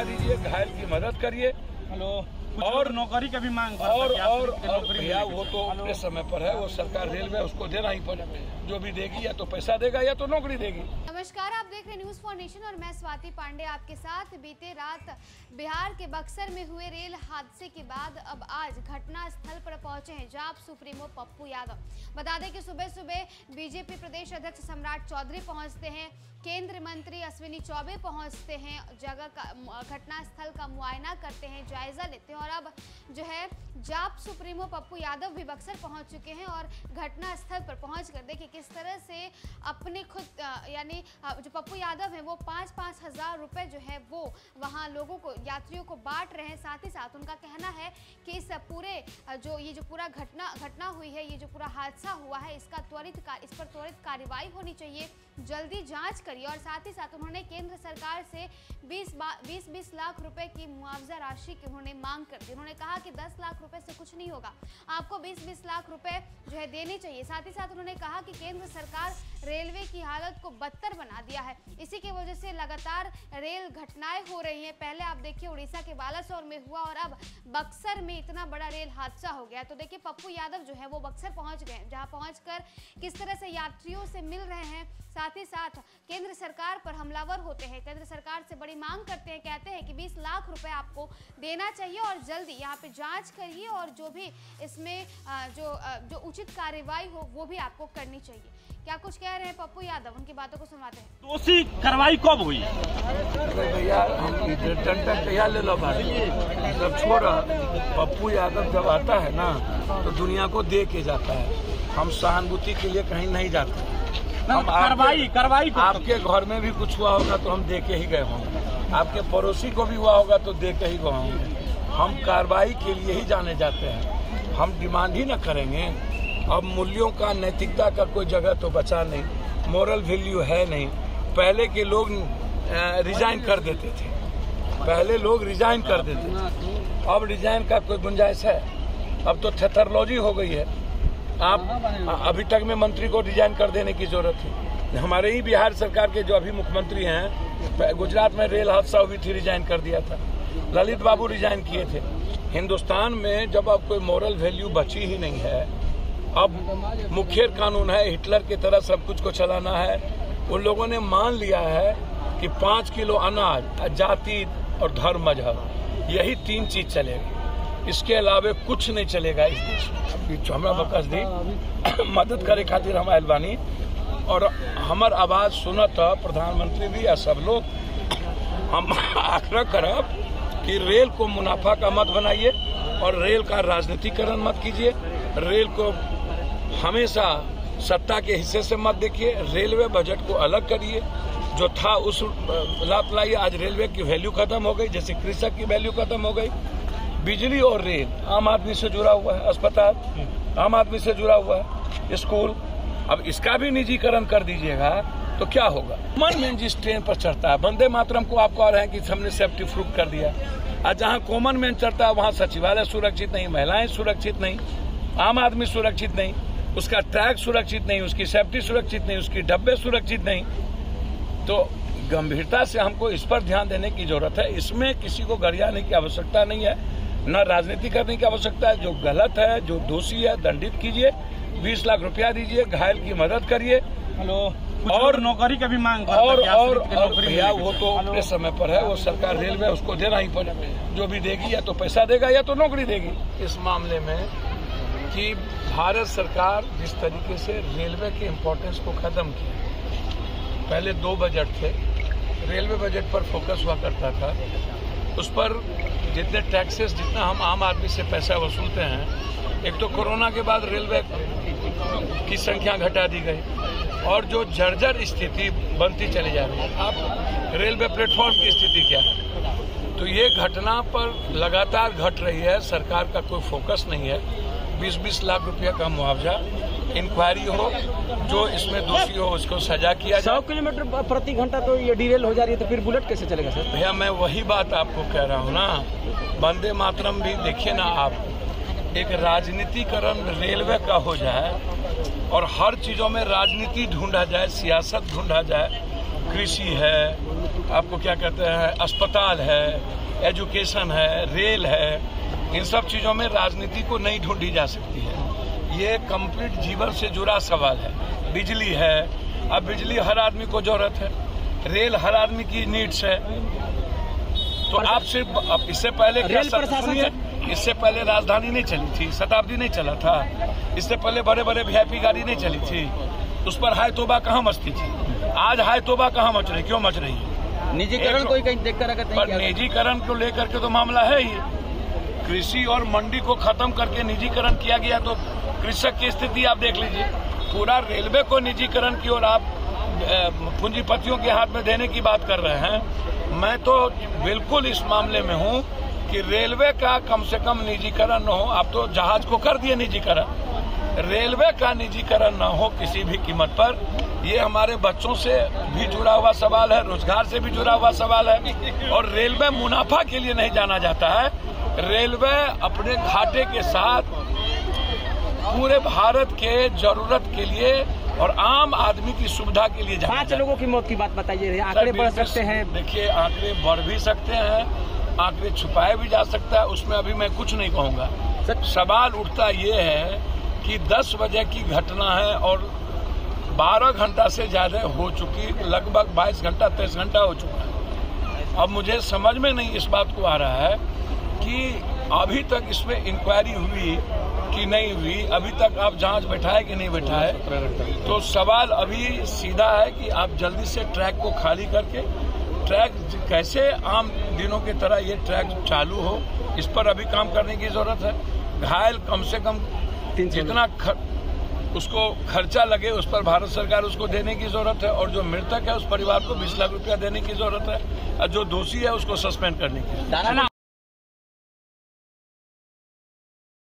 रुपया दीजिए, घायल की मदद करिए। और नौकरी का भी मांग और भैया वो तो अपने समय पर है, वो सरकार रेलवे उसको देना ही पड़ेगा, जो भी देगी या तो पैसा देगा या तो नौकरी देगी। नमस्कार, आप देख रहे हैं न्यूज़ फॉर नेशन और मैं स्वाति पांडे आपके साथ। बीते रात बिहार के बक्सर में हुए रेल हादसे के बाद अब आज घटना स्थल पर पहुंचे हैं जाप सुप्रीमो पप्पू यादव। बता दें कि सुबह सुबह बीजेपी प्रदेश अध्यक्ष सम्राट चौधरी पहुंचते हैं, केंद्रीय मंत्री अश्विनी चौबे पहुंचते हैं, जगह का घटना स्थल का मुआयना करते हैं, जायजा लेते हैं और अब जो है जाप सुप्रीमो पप्पू यादव भी बक्सर पहुंच चुके हैं और घटना स्थल पर पहुंचकर देखिए किस तरह से अपने खुद यानी जो पप्पू यादव हैं वो 5-5 हज़ार रुपये जो है वो वहां लोगों को, यात्रियों को बांट रहे हैं। साथ ही साथ उनका कहना है कि इस पूरे जो पूरा घटना हुई है, ये जो पूरा हादसा हुआ है, इस पर त्वरित कार्रवाई होनी चाहिए, जल्दी जांच करिए। और साथ ही साथ उन्होंने केंद्र सरकार से 20 लाख रुपए की मुआवजा राशि की उन्होंने मांग कर दी। उन्होंने कहा कि 10 लाख रुपए से कुछ नहीं होगा, आपको 20 लाख रुपए जो है देने चाहिए। साथ ही साथ उन्होंने कहा कि केंद्र सरकार रेलवे की हालत को बदतर बना दिया है, इसी की वजह से लगातार रेल घटनाएं हो रही हैं। पहले आप देखिए उड़ीसा के बालासोर में हुआ और अब बक्सर में इतना बड़ा रेल हादसा हो गया। तो देखिए पप्पू यादव जो है वो बक्सर पहुंच गए, जहां पहुंचकर किस तरह से यात्रियों से मिल रहे हैं, साथ ही साथ केंद्र सरकार पर हमलावर होते हैं, केंद्र सरकार से बड़ी मांग करते हैं, कहते हैं कि 20 लाख रुपए आपको देना चाहिए और जल्दी यहाँ पे जांच करिए और जो भी इसमें जो उचित कार्रवाई हो वो भी आपको करनी चाहिए। क्या कुछ कह रहे हैं पप्पू यादव, उनकी बातों को सुनवाते हैं। दोषी कार्रवाई कब हुई? भैया हम तैयार ले लो बात, सब छोड़ा। पप्पू यादव जब आता है ना तो दुनिया को दे के जाता है, हम सहानुभूति के लिए कहीं नहीं जाते। हम कार्रवाई आपके घर में भी कुछ हुआ होगा तो हम दे के ही गए होंगे, आपके पड़ोसी को भी हुआ होगा तो दे के ही गए होंगे। हम कार्रवाई के लिए ही जाने जाते हैं, हम डिमांड ही न करेंगे। अब मूल्यों का, नैतिकता का कोई जगह तो बचा नहीं, मोरल वैल्यू है नहीं। पहले के लोग रिजाइन कर देते थे, पहले लोग रिजाइन कर देते थे, अब रिजाइन का कोई गुंजाइश है? अब तो थेथरोलॉजी हो गई है। आप अभी तक में मंत्री को रिजाइन कर देने की जरूरत थी। हमारे ही बिहार सरकार के जो अभी मुख्यमंत्री हैं, गुजरात में रेल हादसा हुई थी, रिजाइन कर दिया था, ललित बाबू रिजाइन किए थे। हिंदुस्तान में जब अब कोई मोरल वैल्यू बची ही नहीं है, अब मुखियर कानून है, हिटलर की तरह सब कुछ को चलाना है। उन लोगों ने मान लिया है कि 5 किलो अनाज, जाति और धर्म, मजहब, यही 3 चीज चलेगी, इसके अलावे कुछ नहीं चलेगा इस देश में। हमरा बकस दी मदद करे खातिर हम आयल बानी और हमार आवाज सुनत प्रधानमंत्री भी या सब लोग। हम आग्रह करब कि रेल को मुनाफा का मत बनाइए और रेल का राजनीतिकरण मत कीजिए, रेल को हमेशा सत्ता के हिस्से से मत देखिए। रेलवे बजट को अलग करिए, जो था उस लाभ लाइए। आज रेलवे की वैल्यू खत्म हो गई, जैसे कृषक की वैल्यू खत्म हो गई। बिजली और रेल आम आदमी से जुड़ा हुआ है, अस्पताल आम आदमी से जुड़ा हुआ है, स्कूल। अब इसका भी निजीकरण कर दीजिएगा तो क्या होगा? कॉमन मैन जिस ट्रेन पर चढ़ता है, वंदे मातरम को आप कह रहे हैं कि हमने सेफ्टी प्रूफ कर दिया, और जहाँ कॉमन मैन चढ़ता है वहाँ सचिवालय सुरक्षित नहीं, महिलाएं सुरक्षित नहीं, आम आदमी सुरक्षित नहीं, उसका ट्रैक सुरक्षित नहीं, उसकी सेफ्टी सुरक्षित नहीं, उसकी डब्बे सुरक्षित नहीं। तो गंभीरता से हमको इस पर ध्यान देने की जरूरत है। इसमें किसी को गरियाने की आवश्यकता नहीं है, न राजनीति करने की आवश्यकता है। जो गलत है, जो दोषी है, दंडित कीजिए, 20 लाख रुपया दीजिए, घायल की मदद करिए। और नौकरी का भी मांग और भैया वो तो अपने समय पर है, वो सरकार रेलवे उसको देना ही पड़ेगा, जो भी देगी या तो पैसा देगा या तो नौकरी देगी। इस मामले में कि भारत सरकार जिस तरीके से रेलवे के इम्पोर्टेंस को खत्म किया, पहले 2 बजट थे, रेलवे बजट पर फोकस हुआ करता था, उस पर जितने टैक्सेस, जितना हम आम आदमी से पैसा वसूलते हैं, एक तो कोरोना के बाद रेलवे की संख्या घटा दी गई और जो जर्जर स्थिति बनती चली जा रही है। आप रेलवे प्लेटफॉर्म की स्थिति क्या है? तो ये घटना पर लगातार घट रही है, सरकार का कोई फोकस नहीं है। 20-20 लाख रुपया का मुआवजा, इंक्वायरी हो, जो इसमें दोषी हो उसको सजा किया जाए। 100 किलोमीटर प्रति घंटा तो ये डीरेल हो जा रही है, तो फिर बुलेट कैसे चलेगा सर? भैया मैं वही बात आपको कह रहा हूँ ना, वंदे मातरम भी देखिए ना आप, एक राजनीतिकरण रेलवे का हो जाए और हर चीजों में राजनीति ढूंढा जाए, सियासत ढूंढा जाए, कृषि है, आपको क्या कहते हैं, अस्पताल है, एजुकेशन है, रेल है, इन सब चीजों में राजनीति को नहीं ढूंढी जा सकती है। ये कंप्लीट जीवन से जुड़ा सवाल है। बिजली है, अब बिजली हर आदमी को जरूरत है, रेल हर आदमी की नीड्स है। तो आप सिर्फ अब इससे पहले क्या सुनिए, इससे पहले राजधानी नहीं चली थी, शताब्दी नहीं चला था, इससे पहले बड़े बड़े वीआईपी गाड़ी नहीं चली थी, उस पर हाय तोबा कहाँ मचती थी। आज हाय तोबा कहाँ मच रही, क्यों मच रही है? निजीकरण कोई कहीं देखकर अगर नहीं पर किया निजीकरण को लेकर के तो मामला है ही। कृषि और मंडी को खत्म करके निजीकरण किया गया, तो कृषक की स्थिति आप देख लीजिए। पूरा रेलवे को निजीकरण की और आप पूंजीपतियों के हाथ में देने की बात कर रहे हैं। मैं तो बिल्कुल इस मामले में हूं कि रेलवे का कम से कम निजीकरण न हो। आप तो जहाज को कर दिए निजीकरण, रेलवे का निजीकरण न हो किसी भी कीमत पर। ये हमारे बच्चों से भी जुड़ा हुआ सवाल है, रोजगार से भी जुड़ा हुआ सवाल है। और रेलवे मुनाफा के लिए नहीं जाना जाता है, रेलवे अपने घाटे के साथ पूरे भारत के जरूरत के लिए और आम आदमी की सुविधा के लिए जाना 5 लोगों की मौत की बात बताइए, आंकड़े बढ़ सकते हैं। देखिए, आंकड़े बढ़ भी सकते हैं, आंकड़े छुपाए भी जा सकता है, उसमें अभी मैं कुछ नहीं कहूंगा। सवाल उठता ये है कि 10 बजे की घटना है और 12 घंटा से ज्यादा हो चुकी, लगभग 22 घंटा 23 घंटा हो चुका है। अब मुझे समझ में नहीं इस बात को आ रहा है कि अभी तक इसमें इंक्वायरी हुई कि नहीं हुई, अभी तक आप जांच बैठाए कि नहीं बैठाए। तो सवाल अभी सीधा है कि आप जल्दी से ट्रैक को खाली करके, ट्रैक कैसे आम दिनों की तरह ये ट्रैक चालू हो, इस पर अभी काम करने की जरूरत है। घायल कम से कम जितना उसको खर्चा लगे उस पर भारत सरकार उसको देने की जरूरत है, और जो मृतक है उस परिवार को 20 लाख रुपया देने की जरूरत है, और जो दोषी है उसको सस्पेंड करने की।